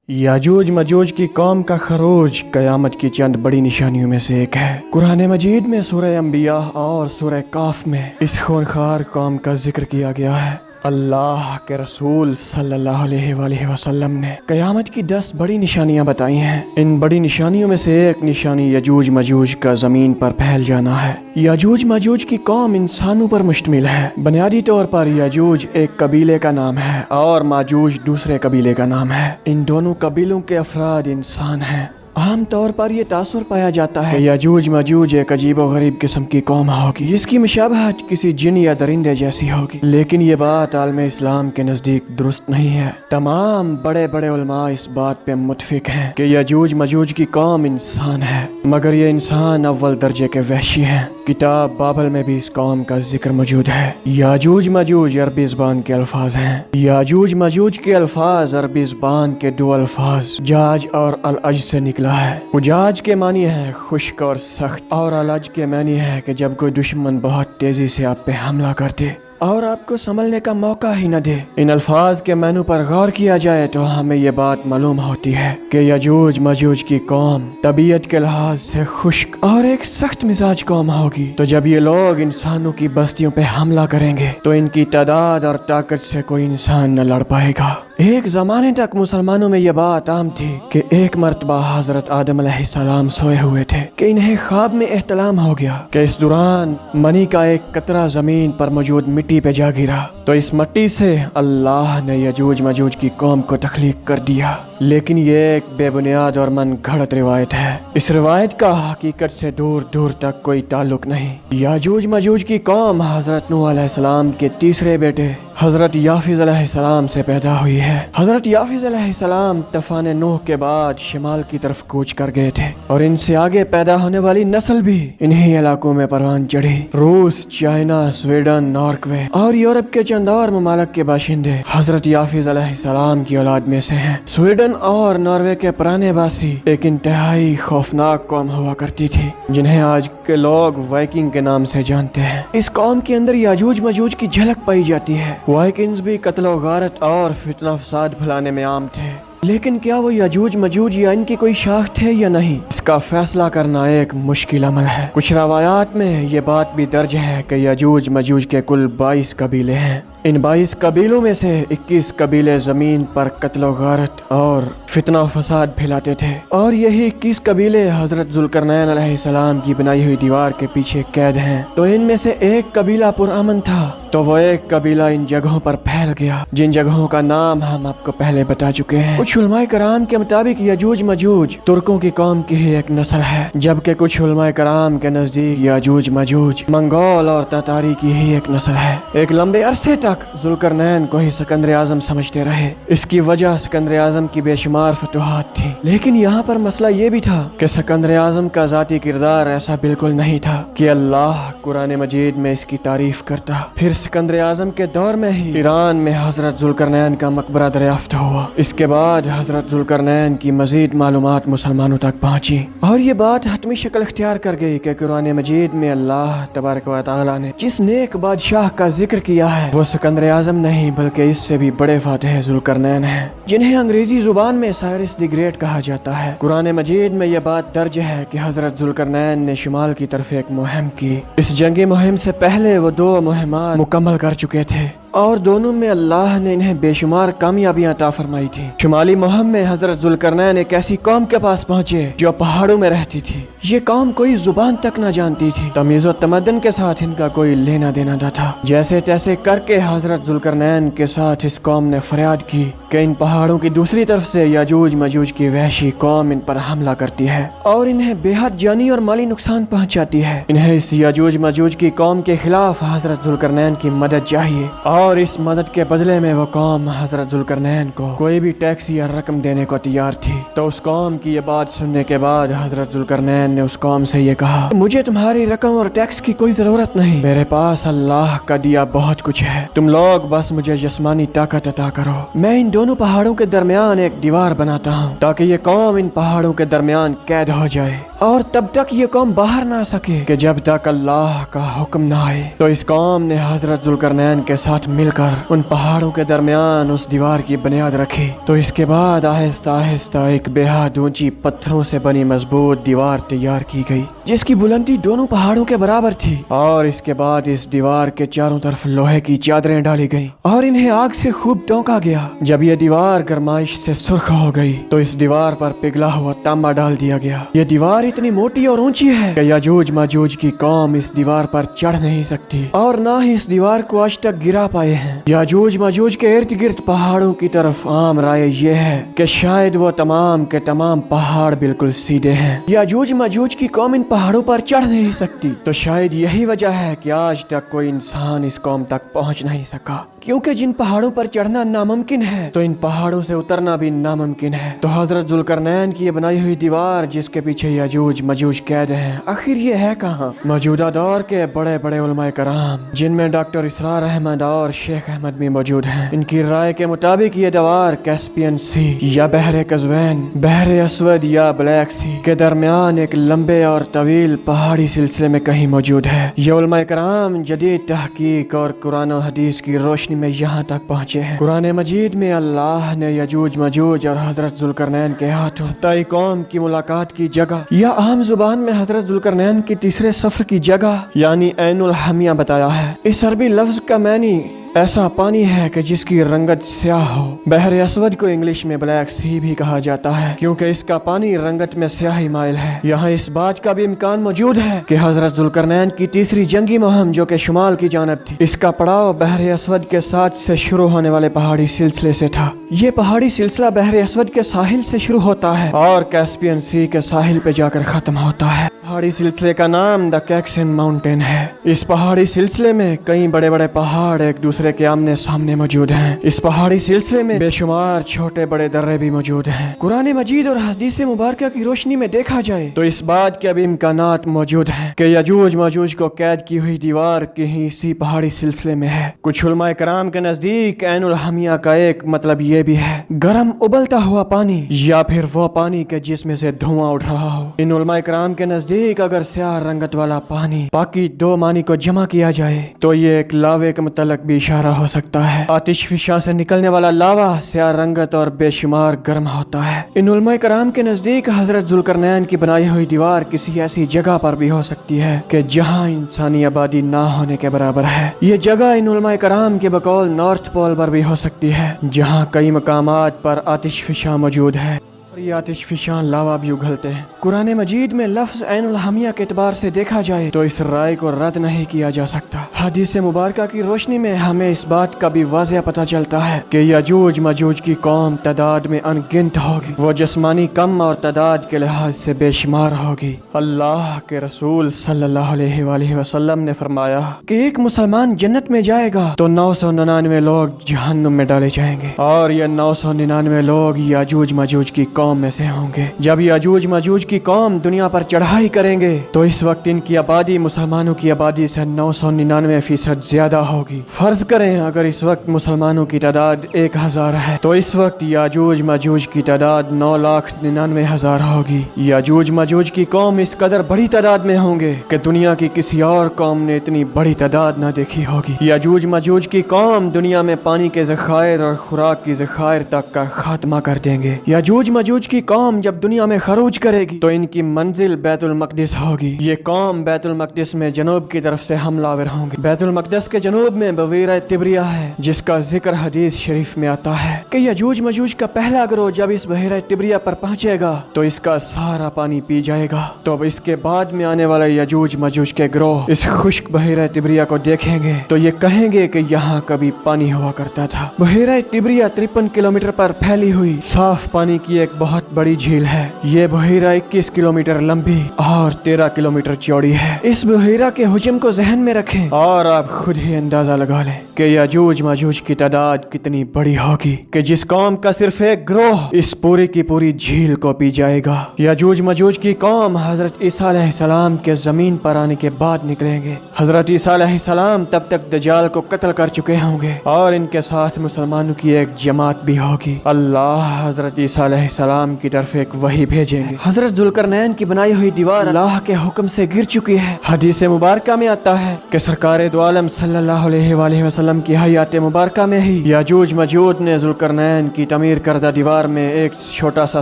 याजूज मजूज की कौम का खरोज कयामत की चंद बड़ी निशानियों में से एक है। कुरान मजीद में सूरह अंबिया और सूरह काफ में इस खूनखार कौम का जिक्र किया गया है। अल्लाह के रसूल सल्लल्लाहु अलैहि वसल्लम ने कयामत की 10 बड़ी निशानियां बताई हैं। इन बड़ी निशानियों में से एक निशानी यजूज मजूज का जमीन पर फैल जाना है। यजूज मजूज की कौम इंसानों पर मुश्तमिल है। बुनियादी तौर पर यजूज एक कबीले का नाम है और माजूज दूसरे कबीले का नाम है। इन दोनों कबीलों के अफराद इंसान हैं। आम तौर पर यह तासुर पाया जाता है कि यजूज मजूज एक अजीब और गरीब किस्म की कौम होगी जिसकी मुशाबहत किसी जिन या दरिंदे जैसी होगी, लेकिन ये बात आलम इस्लाम के नज़दीक दुरुस्त नहीं है। तमाम बड़े बड़े उलमा इस बात पे मुत्तफिक हैं कि यजूज मजूज की कौम इंसान है, मगर ये इंसान अव्वल दर्जे के वहशी हैं। किताब बाबल में भी इस कौम का जिक्र मौजूद है। याजूज मजूज अरबी ज़बान के अल्फाज हैं। याजूज मजूज के अल्फाज अरबी ज़बान के दो अल्फाज जाज और अल-अज से निकला है। उजाज के मानी है खुश्क और सख्त, और अलज के मानी है कि जब कोई दुश्मन बहुत तेजी से आप पे हमला करते और आपको संभलने का मौका ही न दे। इन अल्फाज के मानू पर गौर किया जाए तो हमें ये बात मालूम होती है कि यजूज मजूज की कौम तबीयत के लिहाज से खुश्क और एक सख्त मिजाज कौम होगी। तो जब ये लोग इंसानों की बस्तियों पे हमला करेंगे तो इनकी तादाद और ताकत से कोई इंसान न लड़ पाएगा। एक जमाने तक मुसलमानों में यह बात आम थी कि एक मर्तबा हजरत आदम अलैहिस्सलाम सोए हुए थे कि इन्हें ख्वाब में एहतलाम हो गया कि इस दौरान मनी का एक कतरा जमीन पर मौजूद मिट्टी पे जा गिरा। तो इस मिट्टी से अल्लाह ने यजूज मजूज की कौम को तख्लीक कर दिया। लेकिन ये एक बेबुनियाद और मन घड़त रिवायत है। इस रिवायत का हकीकत से दूर दूर तक कोई ताल्लुक नहीं। याजूज मजूज की कौम हजरत नूह अलैहिस्सलाम के तीसरे बेटे हजरत याफिज अलैहिस्सलाम से पैदा हुई है। हजरत याफिज अलैहिस्सलाम तूफान नूह के बाद शिमाल की तरफ कूच कर गए थे और इनसे आगे पैदा होने वाली नस्ल भी इन्हीं इलाकों में परवान चढ़ी। रूस, चाइना, स्वीडन, नॉर्वे और यूरोप के चंद और ममालिक के बाशिंदे हजरत याफिज अलैहिस्सलाम की औलाद में से हैं। स्वीडन और नॉर्वे के पुराने वासी एक इंतहाई खौफनाक कौम हुआ करती थी जिन्हें आज के लोग वाइकिंग के नाम से जानते हैं। इस कौम के अंदर याजूज मजूज की झलक पाई जाती है। वाइकिंग्स भी कत्ल गारत और फितना फसाद फैलाने में आम थे, लेकिन क्या वो याजूज मजूज या इनकी कोई शाख थे या नहीं, इसका फैसला करना एक मुश्किल अमल है। कुछ रवायात में ये बात भी दर्ज है कि याजूज मजूज के कुल 22 कबीले हैं। इन 22 कबीलों में से 21 कबीले जमीन पर कत्ल गारत और फितना फसाद फैलाते थे और यही 21 कबीले हजरत जुल्करनैन अलैहिस्सलाम की बनाई हुई दीवार के पीछे कैद हैं। तो इनमें से एक कबीला पुरअमन था, तो वो एक कबीला इन जगहों पर फैल गया जिन जगहों का नाम हम आपको पहले बता चुके हैं। कुछ उलमाए कराम के मुताबिक यजूज मजूज तुर्कों की कौम की ही एक नस्ल है, जबकि कुछ उलमाए कराम के नजदीक यजूज मजूज मंगोल और तातारी की ही एक नस्ल है। एक लंबे अरसे तक जुल्करनैन को ही सिकंदर आजम समझते रहे। इसकी वजह सिकंदर आजम की बेशुमार फतुहात थी, लेकिन यहाँ पर मसला ये भी था कि सिकंदर आजम का जाती किरदार ऐसा बिल्कुल नहीं था कि अल्लाह कुरान मजीद में इसकी तारीफ करता। फिर सिकंदर आजम के दौर में ही ईरान में हजरत जुल्करनैन का मकबरा दरियाफ्त हुआ। इसके बाद हजरत जुल्करनैन की मजीद मालूमात मुसलमानों तक पहुँची और ये बात हतमी शक्ल इख्तियार कर गई कि कुरान मजीद में अल्लाह तबारक व तआला ने जिस नेक बादशाह का जिक्र किया है वो सिकंदर आजम नहीं बल्कि इससे भी बड़े फातिह जुल्करनैन हैं, जिन्हें अंग्रेजी जुबान में साइरस द ग्रेट कहा जाता है। कुरान मजीद में यह बात दर्ज है कि हजरत जुल्करनैन ने शुमाल की तरफ एक मुहिम की। इस जंगी मुहिम से पहले वो 2 मुहिमात मुकम्मल कर चुके थे और दोनों में अल्लाह ने इन्हें बेशुमार कामयाबियां अता फरमाई थी। शुमाली मुहिम में हजरत जुल्करनैन एक ऐसी कौम के पास पहुँचे जो पहाड़ों में रहती थी। ये कौम कोई जुबान तक न जानती थी। तमीज़ और तमद्दुन के साथ इनका कोई लेना देना न था। जैसे तैसे करके हजरत जुल्करनैन के साथ इस कौम ने फरियाद की कि इन पहाड़ों की दूसरी तरफ से याजूज मजूज की वहशी कौम इन पर हमला करती है और इन्हें बेहद जानी और माली नुकसान पहुँचाती है। इन्हें इस याजूज मजूज की कौम के खिलाफ हजरत जुल्करनैन की मदद चाहिए और इस मदद के बदले में वो कौम हजरत जुल्करनैन को कोई भी टैक्स या रकम देने को तैयार थी। तो उस कौम की ये बात सुनने के बाद हजरत जुल्करनैन ने उस कौम से ये कहा, मुझे तुम्हारी रकम और टैक्स की कोई जरूरत नहीं, मेरे पास अल्लाह का दिया बहुत कुछ है, तुम लोग बस मुझे जिस्मानी ताकत अता करो। मैं इन दोनों पहाड़ों के दरमियान एक दीवार बनाता हूँ ताकि ये कौम इन पहाड़ों के दरमियान कैद हो जाए और तब तक ये कौम बाहर ना सके कि जब तक अल्लाह का हुक्म ना आए। तो इस कौम ने हजरत जुल्करनैन के साथ मिलकर उन पहाड़ों के दरमियान उस दीवार की बुनियाद रखी। तो इसके बाद आहिस्ता आहिस्ता एक बेहद ऊंची पत्थरों से बनी मजबूत दीवार तैयार की गई, जिसकी बुलंदी दोनों पहाड़ों के बराबर थी। और इसके बाद इस दीवार के चारों तरफ लोहे की चादरें डाली गई और इन्हें आग से खूब टोंका गया। जब यह दीवार गर्माइश से सुर्ख हो गई तो इस दीवार पर पिघला हुआ तांबा डाल दिया गया। यह दीवार इतनी मोटी और ऊंची है कि याजूज माजूज की कौम इस दीवार पर चढ़ नहीं सकती और ना ही इस दीवार को आज तक गिरा पाए हैं। याजूज माजूज के इर्द गिर्द पहाड़ों की तरफ आम राय ये है कि शायद वो तमाम के तमाम पहाड़ बिल्कुल सीधे हैं। याजूज माजूज की कौम इन पहाड़ों पर चढ़ नहीं सकती, तो शायद यही वजह है कि आज तक कोई इंसान इस कौम तक पहुंच नहीं सका, क्योंकि जिन पहाड़ों पर चढ़ना नामुमकिन है तो इन पहाड़ों से उतरना भी नामुमकिन है। तो हजरत जुल्करनैन की ये बनाई हुई दीवार जिसके पीछे याजूज मजूज कैद हैं, आखिर ये है कहाँ? मौजूदा दौर के बड़े बड़े उलमाए कराम, जिनमें डॉक्टर इसरार अहमद और शेख अहमद भी मौजूद हैं, इनकी राय के मुताबिक ये दीवार कैस्पियन सी या बहरे कज़वैन, बहरे असवद या ब्लैक सी के दरमियान एक लंबे और तवील पहाड़ी सिलसिले में कहीं मौजूद है। ये उलमाए कराम जदीद तहकीक और कुरान और हदीस की रोशनी में यहाँ तक पहुँचे हैं। कुरान मजीद में अल्लाह ने याजूज मजूज और हजरत जुल्करनैन के हाथों तई कौम की मुलाकात की जगह या आम जुबान में हजरत जुल्करनैन की तीसरे सफर की जगह यानी ऐनुल हमिया बताया है। इस अरबी लफ्ज का मानी ऐसा पानी है कि जिसकी रंगत स्याह हो। बहरे असवद को इंग्लिश में ब्लैक सी भी कहा जाता है, क्योंकि इसका पानी रंगत में स्याही माइल है। यहाँ इस बात का भी इम्कान मौजूद है कि हजरत जुल्करनैन की तीसरी जंगी मुहिम जो कि शुमाल की जानब थी, इसका पड़ाव बहरे असवद के साथ से शुरू होने वाले पहाड़ी सिलसिले से था। ये पहाड़ी सिलसिला बहरे असवद के साहिल से शुरू होता है और कैस्पियन सी के साहिल पे जाकर खत्म होता है। पहाड़ी सिलसिले का नाम द कैक्सन माउंटेन है। इस पहाड़ी सिलसिले में कई बड़े बड़े पहाड़ एक दूसरे के आमने सामने मौजूद हैं। इस पहाड़ी सिलसिले में बेशुमार छोटे बड़े दर्रे भी मौजूद हैं। कुरान मजीद और हदीस मुबारक की रोशनी में देखा जाए तो इस बात के भी इम्कानात मौजूद हैं कि याजूज माजूज को कैद की हुई दीवार कहीं इसी पहाड़ी सिलसिले में है। कुछ उलमाए कराम के नजदीक ऐनुल हमिया का एक मतलब ये भी है गर्म उबलता हुआ पानी या फिर वो पानी के जिसमें से धुआं उठ रहा हो। इन उलमाए कराम के नजदीक अगर स्याह रंगत वाला पानी बाकी दो मानी को जमा किया जाए तो ये एक लावे के मुतल्लक भी इशारा हो सकता है। आतिश फिशा से निकलने वाला लावा स्याह रंगत और बेशुमार गर्म होता है। इन उलमाए कराम के नजदीक हजरत जुल्करनैन की बनाई हुई दीवार किसी ऐसी जगह पर भी हो सकती है कि जहाँ इंसानी आबादी ना होने के बराबर है। ये जगह इन उलमाए कराम के बकौल नॉर्थ पोल पर भी हो सकती है, जहाँ कई मकामात पर आतिश फिशा मौजूद है। ये आतिश फिशां लावा भी उगलते हैं। कुरान मजीद में लफ्ज ऐनुल हमिया के एतबार से देखा जाए तो इस राय को रद्द नहीं किया जा सकता। हदीस मुबारक की रोशनी में हमें इस बात का भी वाज़ेह पता चलता है कि याजूज माजूज की कौम तादाद में अनगिनत होगी। वो जिस्मानी कम और तादाद के लिहाज से बेशुमार होगी। अल्लाह के रसूल सल्लल्लाहु अलैहि वसल्लम ने फरमाया कि एक मुसलमान जन्नत में जाएगा तो 999 लोग जहन्नुम में डाले जाएंगे और ये 999 लोग याजूज माजूज की कौम में से होंगे। जब याजूज माजूज की कौम दुनिया पर चढ़ाई करेंगे तो इस वक्त इनकी आबादी मुसलमानों की आबादी से 999% ज्यादा होगी। फर्ज करें अगर इस वक्त मुसलमानों की तादाद 1000 है तो इस वक्त याजूज माजूज की तादाद 9,99,000 होगी। याजूज माजूज की कौम इस कदर बड़ी तादाद में होंगे कि दुनिया की किसी और कौम ने इतनी बड़ी तादाद न देखी होगी। याजूज माजूज की कौम दुनिया में पानी के ज़खायर और खुराक की ज़खायर तक का खात्मा कर देंगे। याजूज माजूज की कौम जब दुनिया में खरूज करेगी तो इनकी मंजिल बैतुल मक़दिस होगी। ये कौम बैतुल मक़दिस में जनूब की तरफ से हमलावर होंगे। बैतुल मक़दिस के जनूब में बवीरा तिब्रिया है, जिसका जिक्र हदीस शरीफ में आता है कि याजूज माजूज का पहला गिरोह जब इस बहीरा तिब्रिया पर पहुंचेगा तो इसका सारा पानी पी जाएगा। तो अब इसके बाद में आने वाले याजूज माजूज के गिरोह इस खुश्क बहीरा तिब्रिया को देखेंगे तो ये कहेंगे कि यहाँ कभी पानी हुआ करता था। बहीरा तिब्रिया 53 किलोमीटर पर फैली हुई साफ पानी की एक बहुत बड़ी झील है। ये बहीरा 21 किलोमीटर लंबी और 13 किलोमीटर चौड़ी है। इस बहीरा के हुजम को जहन में रखें और आप खुद ही अंदाजा लगा लें कि याजूज माजूज की तादाद कितनी बड़ी होगी कि जिस कौम का सिर्फ एक ग्रोह इस पूरी की पूरी झील को पी जाएगा। याजूज माजूज की कौम हजरत ईसा अलैहिस्सलाम के जमीन पर आने के बाद निकलेंगे। हजरत ईसा अलैहिस्सलाम तब तक दज्जाल को कत्ल कर चुके होंगे और इनके साथ मुसलमानों की एक जमात भी होगी। अल्लाह हजरत ईसा अलैहिस्सलाम की तरफ एक वही भेजेंगे। हजरत जुल्करनैन की बनाई हुई दीवार अल्लाह के हुक्म से गिर चुकी है। हदीस मुबारका में आता है कि सरकार दो आलम सल्लल्लाहु अलैहि वसल्लम की हयात मुबारका में ही याजूज मजूज ने जुल्करनैन की तमीर करदा दीवार में एक छोटा सा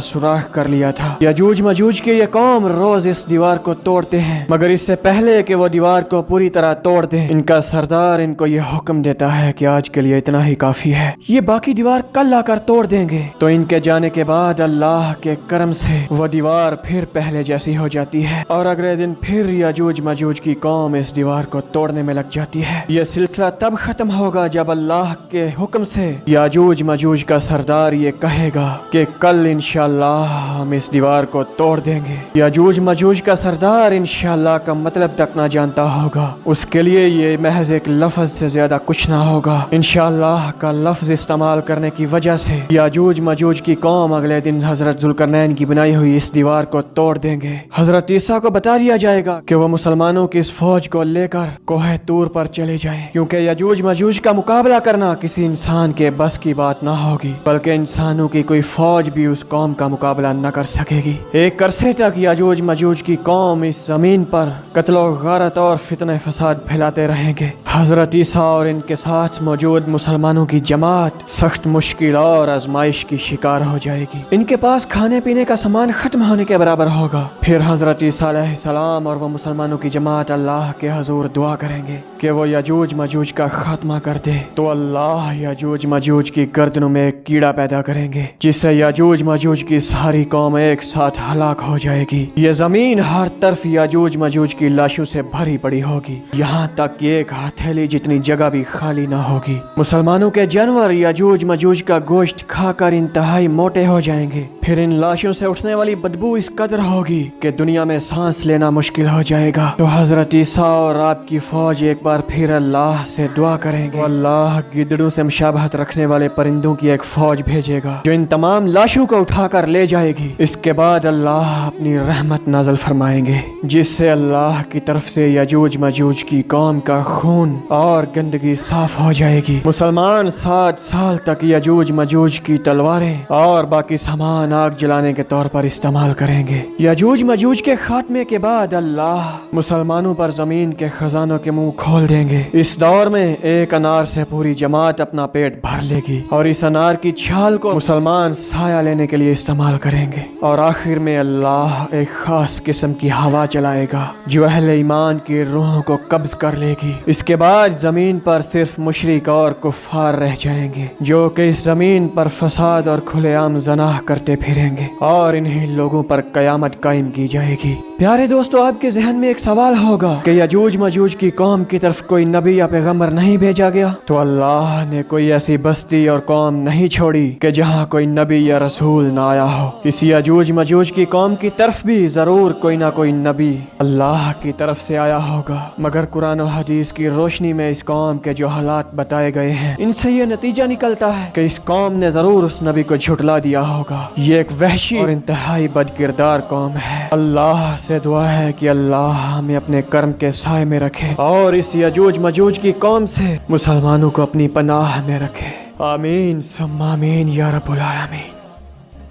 सुराख कर लिया था। याजूज मजूज की ये कौम रोज इस दीवार को तोड़ते हैं, मगर इससे पहले कि वो दीवार को पूरी तरह तोड़ दें, इनका सरदार इनको ये हुक्म देता है कि आज के लिए इतना ही काफी है, ये बाकी दीवार कल आकर तोड़ देंगे। तो इनके जाने के बाद अल्लाह के करम से वो दीवार फिर पहले जैसी हो जाती है और अगले दिन फिर याजूज मजूज की कौम इस दीवार को तोड़ने में लग जाती है। ये सिलसिला तब खत्म होगा जब अल्लाह के हुक्म से याजूज मजूज का सरदार ये कहेगा कि कल इंशाअल्लाह हम इस दीवार को तोड़ देंगे। याजूज मजूज का सरदार इंशाअल्लाह का मतलब तक ना जानता होगा, उसके लिए ये महज एक लफ्ज से ज्यादा कुछ ना होगा। इंशाअल्लाह का लफ्ज इस्तेमाल करने की वजह से याजूज मजूज की कौम अगले दिन हजरत जुल्करनैन की बनाई हुई इस दीवार को तोड़ देंगे। हजरत ईसा को बता दिया जाएगा कि वो मुसलमानों की इस फौज को लेकर कोहे तूर पर चले जाएं, क्योंकि याजूज मजूज का मुकाबला करना किसी इंसान के बस की बात ना होगी, बल्कि इंसानों की कोई फौज भी उस कौम का मुकाबला न कर सकेगी। एक अरसे तक याजूज मजूज की कौम इस जमीन पर कत्लो गारत और फितने फसाद फैलाते रहेंगे। हजरत ईसा और इनके साथ मौजूद मुसलमानों की जमात सख्त मुश्किल और आजमाइश की शिकार हो जाएगी। इनके पास खाने पीने का सामान खत्म होने के बराबर होगा। फिर हजरत ईसा अलैहिस्सलाम और वो मुसलमानों की जमात अल्लाह के हजूर दुआ करेंगे कि वो याजूज मजूज का खात्मा कर दे। तो अल्लाह याजूज मजूज की गर्दनों में एक कीड़ा पैदा करेंगे, जिससे याजूज मजूज की सारी कौम एक साथ हलाक हो जाएगी। ये जमीन हर तरफ याजूज मजूज की लाशों से भरी पड़ी होगी, यहाँ तक कि एक हथेली जितनी जगह भी खाली ना होगी। मुसलमानों के जानवर याजूज मजूज का गोश्त खाकर इंतहाई मोटे हो जाएंगे। फिर इन लाशों से उठने वाली बदबू इस कदर होगी कि दुनिया में सांस लेना मुश्किल हो जाएगा। तो हजरत ईसा और आपकी फौज एक बार फिर अल्लाह से दुआ करेंगे। अल्लाह गिदड़ों से मुशाबहत रखने वाले परिंदों की एक फौज भेजेगा जो इन तमाम लाशों को उठाकर ले जाएगी। इसके बाद अल्लाह अपनी रहमत नाज़िल फरमाएंगे, जिससे अल्लाह की तरफ से याजूज मजूज की कौम का खून और गंदगी साफ हो जाएगी। मुसलमान 7 साल तक याजूज मजूज की तलवारें और बाकी सामान आग जलाने के तौर पर इस्तेमाल करेंगे। याजूज मजूज के खात्मे के बाद अल्लाह मुसलमानों पर जमीन के खजानों के मुंह खोल देंगे। इस दौर में एक अनार से पूरी जमात अपना पेट भर लेगी और इस अनार की छाल को मुसलमान साया लेने के लिए इस्तेमाल करेंगे। और आखिर में अल्लाह एक खास किस्म की हवा चलाएगा जो अहले ईमान की रूहों को कब्ज कर लेगी। इसके बाद जमीन पर सिर्फ मुशरिक और कुफ्फार रह जाएंगे, जो कि इस जमीन पर फसाद और खुलेआम ज़नाह करते फिरेंगे, और इन्हीं लोगों पर कयामत कायम की जाएगी। प्यारे दोस्तों, आपके जहन में एक सवाल होगा कि याजूज मजूज की कौम की तरफ कोई नबी या पैगंबर नहीं भेजा गया? तो अल्लाह ने कोई ऐसी बस्ती और कौम नहीं छोड़ी कि जहाँ कोई नबी या रसूल न आया हो। इस याजूज मजूज की कौम की तरफ भी जरूर कोई ना कोई नबी अल्लाह की तरफ से आया होगा, मगर कुरान और हदीस की रोशनी में इस कौम के जो हालात बताए गए हैं, इनसे ये नतीजा निकलता है कि इस कौम ने जरूर उस नबी को झुटला दिया होगा। ये एक वहशी और इंतहाई बदकिरदार कौम है। अल्लाह से दुआ है कि अल्लाह हमें अपने कर्म के साए में रखे और इस याजूज मजूज की कौम से मुसलमानों को अपनी पनाह में रखे। आमीन सुम्मा आमीन या रब्बुल आलमीन।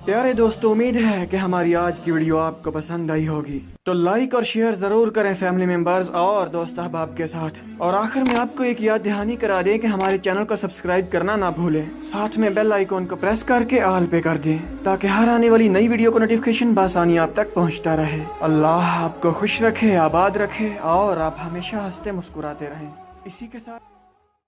प्यारे दोस्तों, उम्मीद है कि हमारी आज की वीडियो आपको पसंद आई होगी, तो लाइक और शेयर जरूर करें फैमिली मेंबर्स और दोस्त अहबाब के साथ। और आखिर में आपको एक याद दहानी करा दें कि हमारे चैनल को सब्सक्राइब करना ना भूलें, साथ में बेल आइकॉन को प्रेस करके ऑल पे कर दें, ताकि हर आने वाली नई वीडियो को नोटिफिकेशन बआसानी आप तक पहुंचता रहे। अल्लाह आपको खुश रखे, आबाद रखे और आप हमेशा हंसते मुस्कुराते रहें। इसी के साथ